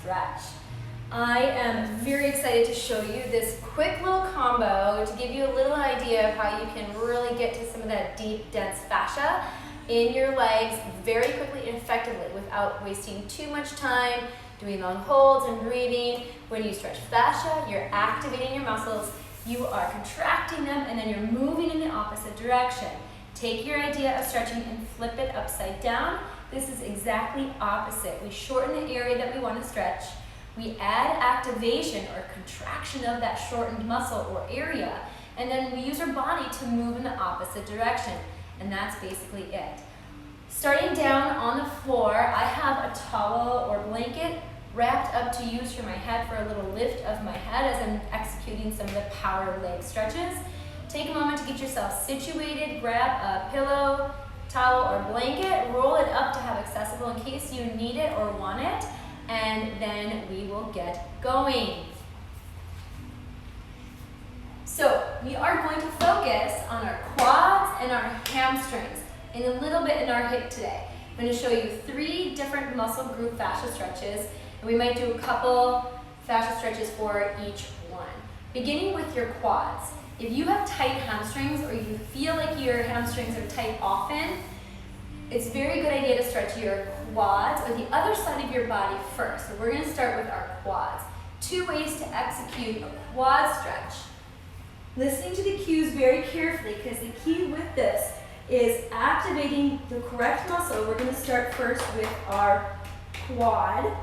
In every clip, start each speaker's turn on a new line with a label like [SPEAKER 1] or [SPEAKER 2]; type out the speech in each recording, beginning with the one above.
[SPEAKER 1] stretch. I am very excited to show you this quick little combo to give you a little idea of how you can really get to some of that deep, dense fascia in your legs very quickly and effectively without wasting too much time doing long holds and breathing. When you stretch fascia, you're activating your muscles, you are contracting them, and then you're moving in the opposite direction. Take your idea of stretching and flip it upside down. This is exactly opposite. We shorten the area that we want to stretch. We add activation or contraction of that shortened muscle or area, and then we use our body to move in the opposite direction. And that's basically it. Starting down on the floor, I have a towel or blanket wrapped up to use for my head for a little lift of my head as I'm executing some of the power leg stretches. Take a moment to get yourself situated, grab a pillow, towel, or blanket, roll it up to have accessible in case you need it or want it, and then we will get going. So we are going to focus on our quads and our hamstrings and a little bit in our hip today. I'm going to show you 3 different muscle group fascia stretches, and we might do a couple fascia stretches for each one. Beginning with your quads. If you have tight hamstrings or you feel like your hamstrings are tight often, it's a very good idea to stretch your quads or the other side of your body first. So we're going to start with our quads. 2 ways to execute a quad stretch. Listening to the cues very carefully, because the key with this is activating the correct muscle. We're going to start first with our quad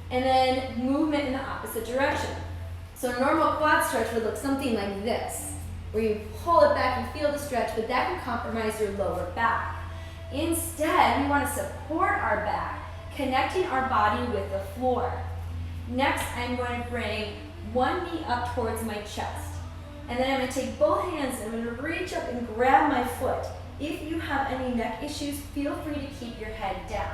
[SPEAKER 1] and then movement in the opposite direction. So a normal quad stretch would look something like this, where you pull it back and feel the stretch, but that can compromise your lower back. Instead, we want to support our back, connecting our body with the floor. Next, I'm going to bring one knee up towards my chest. And then I'm going to take both hands and I'm going to reach up and grab my foot. If you have any neck issues, feel free to keep your head down.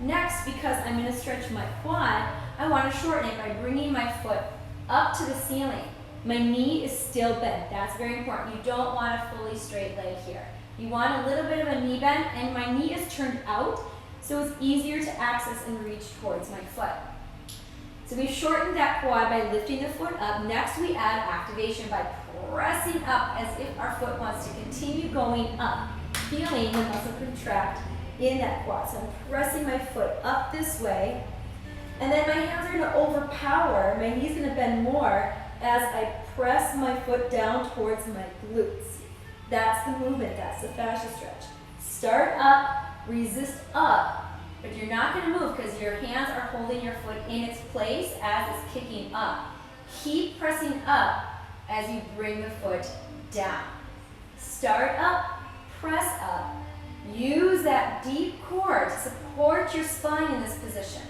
[SPEAKER 1] Next, because I'm going to stretch my quad, I want to shorten it by bringing my foot up to the ceiling. My knee is still bent. That's very important. You don't want a fully straight leg here. You want a little bit of a knee bend, and my knee is turned out, so it's easier to access and reach towards my foot. So we've shortened that quad by lifting the foot up. Next, we add activation by pressing up as if our foot wants to continue going up, feeling the muscle contract in that quad. So I'm pressing my foot up this way, and then my hands are going to overpower. My knee's going to bend more as I press my foot down towards my glutes. That's the movement, that's the fascia stretch. Start up, resist up, but you're not going to move because your hands are holding your foot in its place as it's kicking up. Keep pressing up as you bring the foot down. Start up, press up. Use that deep core to support your spine in this position.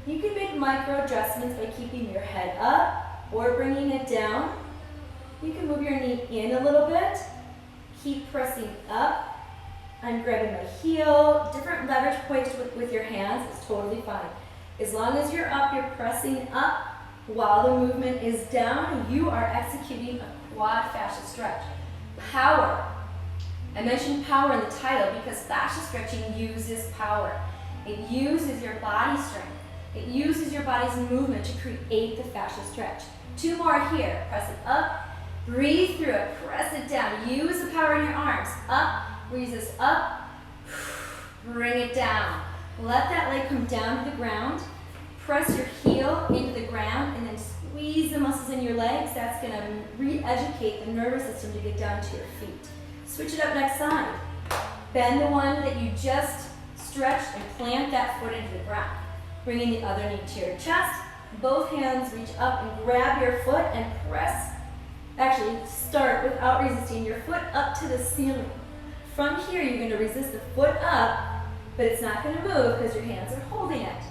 [SPEAKER 1] You can make micro adjustments by keeping your head up or bringing it down. You can move your knee in a little bit. Keep pressing up. I'm grabbing my heel. Different leverage points with your hands is totally fine. As long as you're up, you're pressing up while the movement is down. You are executing a quad fascia stretch. Power. I mentioned power in the title because fascia stretching uses power. It uses your body strength. It uses your body's movement to create the fascia stretch. 2 more here. Press it up. Breathe through it, press it down. Use the power in your arms. Up, resist up, bring it down. Let that leg come down to the ground. Press your heel into the ground and then squeeze the muscles in your legs. That's going to re-educate the nervous system to get down to your feet. Switch it up next side. Bend the one that you just stretched and plant that foot into the ground. Bringing the other knee to your chest. Both hands reach up and grab your foot and press. Actually, start without resisting your foot up to the ceiling. From here, you're going to resist the foot up, but it's not going to move because your hands are holding it.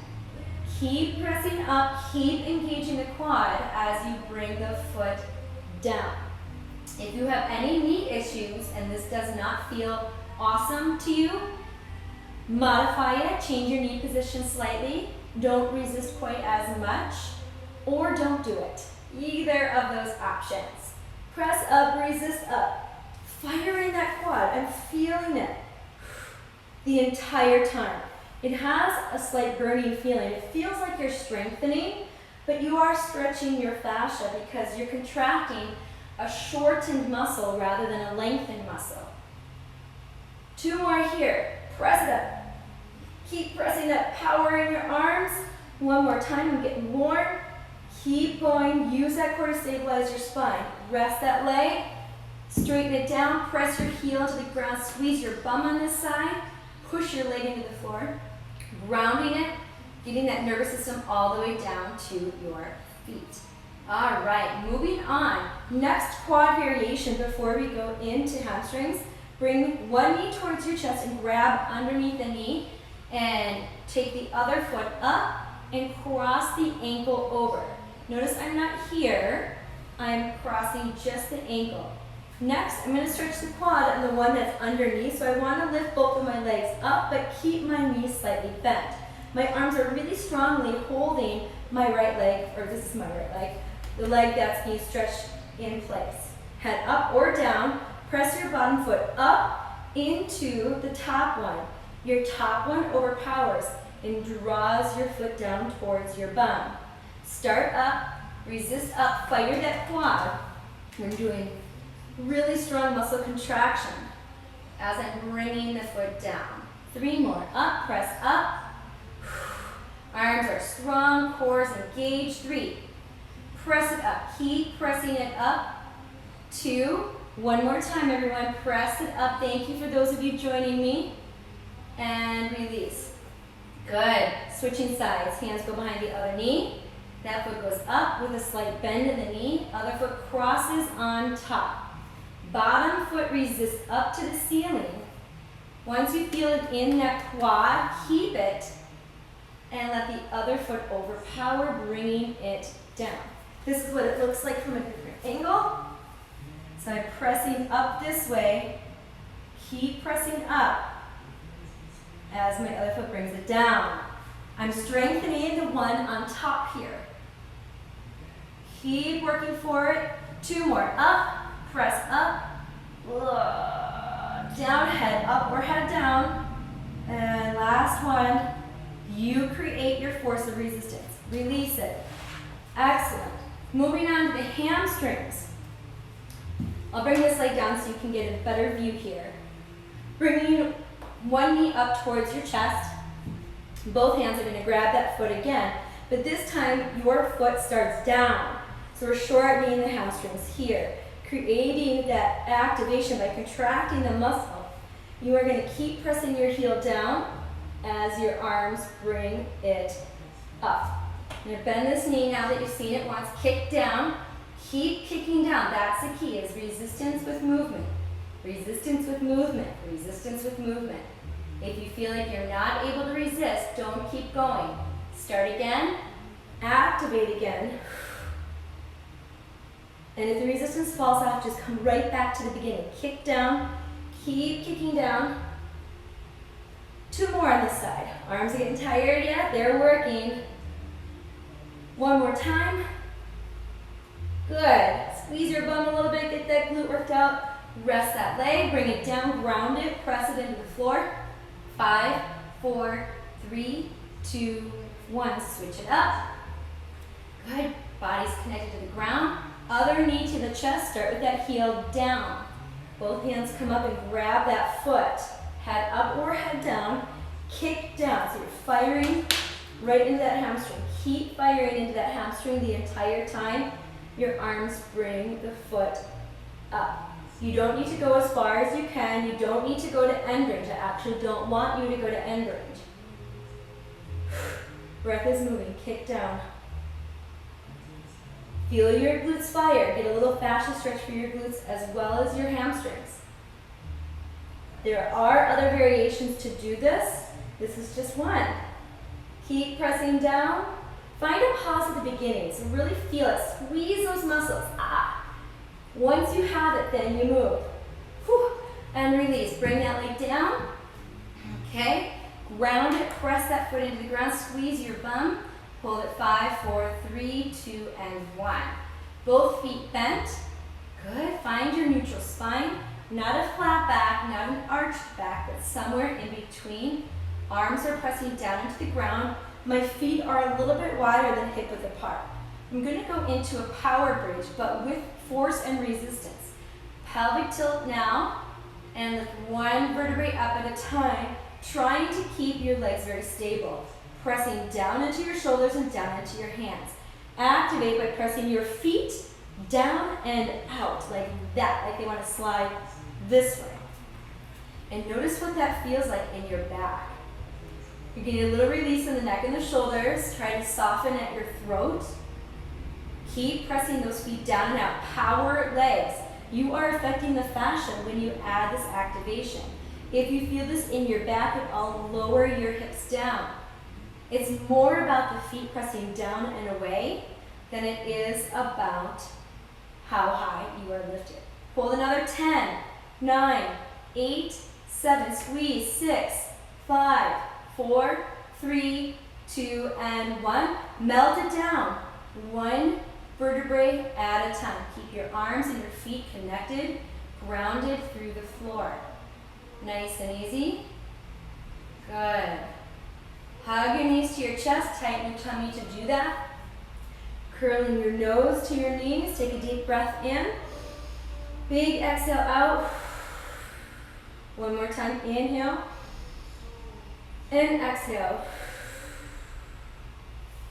[SPEAKER 1] Keep pressing up, keep engaging the quad as you bring the foot down. If you have any knee issues and this does not feel awesome to you, modify it, change your knee position slightly, don't resist quite as much, or don't do it. Either of those options. Press up, resist up. Fire in that quad. I'm feeling it the entire time. It has a slight burning feeling. It feels like you're strengthening, but you are stretching your fascia because you're contracting a shortened muscle rather than a lengthened muscle. 2 more here. Press it up. Keep pressing up. Power in your arms. 1 more time. I'm getting more. Keep going. Use that core to stabilize your spine. Rest that leg. Straighten it down. Press your heel to the ground. Squeeze your bum on this side. Push your leg into the floor. Grounding it. Getting that nervous system all the way down to your feet. All right, moving on. Next quad variation before we go into hamstrings. Bring one knee towards your chest and grab underneath the knee and take the other foot up and cross the ankle over. Notice I'm not here. I'm crossing just the ankle. Next, I'm going to stretch the quad on the one that's underneath. So I want to lift both of my legs up but keep my knees slightly bent. My arms are really strongly holding my right leg, or this is my right leg, the leg that's being stretched in place. Head up or down, press your bottom foot up into the top one. Your top one overpowers and draws your foot down towards your bum. Start up, resist up, fire that quad. We're doing really strong muscle contraction as I'm bringing the foot down. 3 more, up, press up. Arms are strong, cores engaged. 3. Press it up. Keep pressing it up. 2. 1 more time, everyone. Press it up. Thank you for those of you joining me. And release. Good. Switching sides. Hands go behind the other knee. That foot goes up with a slight bend in the knee. Other foot crosses on top. Bottom foot resists up to the ceiling. Once you feel it in that quad, keep it. And let the other foot overpower, bringing it down. This is what it looks like from a different angle. So I'm pressing up this way. Keep pressing up as my other foot brings it down. I'm strengthening the one on top here. Keep working for it. 2 more. Up, press up. Down, head up or head down. And last one. You create your force of resistance. Release it. Excellent. Moving on to the hamstrings. I'll bring this leg down so you can get a better view here. Bringing one knee up towards your chest. Both hands are going to grab that foot again, but this time your foot starts down. So we're shortening the hamstrings here, creating that activation by contracting the muscle. You are going to keep pressing your heel down as your arms bring it up. I'm going to bend this knee now that you've seen it once. Kick down. Keep kicking down. That's the key, is resistance with movement. Resistance with movement. Resistance with movement. If you feel like you're not able to resist, don't keep going. Start again. Activate again. And if the resistance falls off, just come right back to the beginning. Kick down. Keep kicking down. 2 more on this side. Arms are getting tired yet? They're working. 1 more time. Good. Squeeze your bum a little bit, get that glute worked out. Rest that leg, bring it down, ground it, press it into the floor. 5, 4, 3, 2, 1. Switch it up. Good. Body's connected to the ground. Other knee to the chest. Start with that heel down. Both hands come up and grab that foot. Head up or head down. Kick down. So you're firing right into that hamstring. Keep firing into that hamstring the entire time. Your arms bring the foot up. You don't need to go as far as you can. You don't need to go to end range. I actually don't want you to go to end range. Breath is moving. Kick down. Feel your glutes fire. Get a little fascia stretch for your glutes as well as your hamstrings. There are other variations to do this. This is just one. Keep pressing down. Find a pause at the beginning, so really feel it. Squeeze those muscles. Once you have it, then you move. Whew. And release. Bring that leg down. Okay. Ground it. Press that foot into the ground. Squeeze your bum. Hold it. 5, 4, 3, 2, and 1. Both feet bent. Good. Find your neutral spine. Not a flat back, not an arched back, but somewhere in between. Arms are pressing down into the ground. My feet are a little bit wider than hip width apart. I'm going to go into a power bridge, but with force and resistance. Pelvic tilt now, and lift one vertebrae up at a time, trying to keep your legs very stable. Pressing down into your shoulders and down into your hands. Activate by pressing your feet down and out, like that, like they want to slide this way. And notice what that feels like in your back. You're getting a little release in the neck and the shoulders. Try to soften at your throat. Keep pressing those feet down and out. Power legs. You are affecting the fascia when you add this activation. If you feel this in your back at all, lower your hips down. It's more about the feet pressing down and away than it is about how high you are lifted. Hold another 10, 9, 8, 7, squeeze, 6, 5, 4, 3, 2, and 1. Melt it down. One vertebrae at a time. Keep your arms and your feet connected, grounded through the floor. Nice and easy. Good. Hug your knees to your chest, tighten your tummy to do that. Curling your nose to your knees, take a deep breath in. Big exhale out. One more time, inhale. And exhale.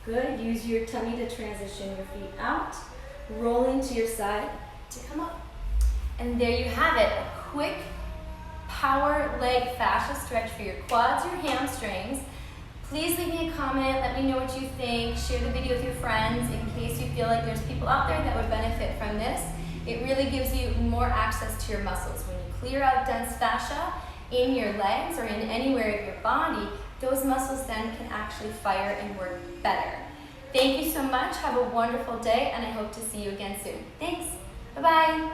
[SPEAKER 1] Good, use your tummy to transition your feet out. Rolling to your side to come up. And there you have it, a quick power leg fascia stretch for your quads, your hamstrings. Please leave me a comment, let me know what you think, share the video with your friends in case you feel like there's people out there that would benefit from this. It really gives you more access to your muscles. When you clear out dense fascia in your legs or in anywhere of your body, those muscles then can actually fire and work better. Thank you so much, have a wonderful day, and I hope to see you again soon. Thanks, bye-bye.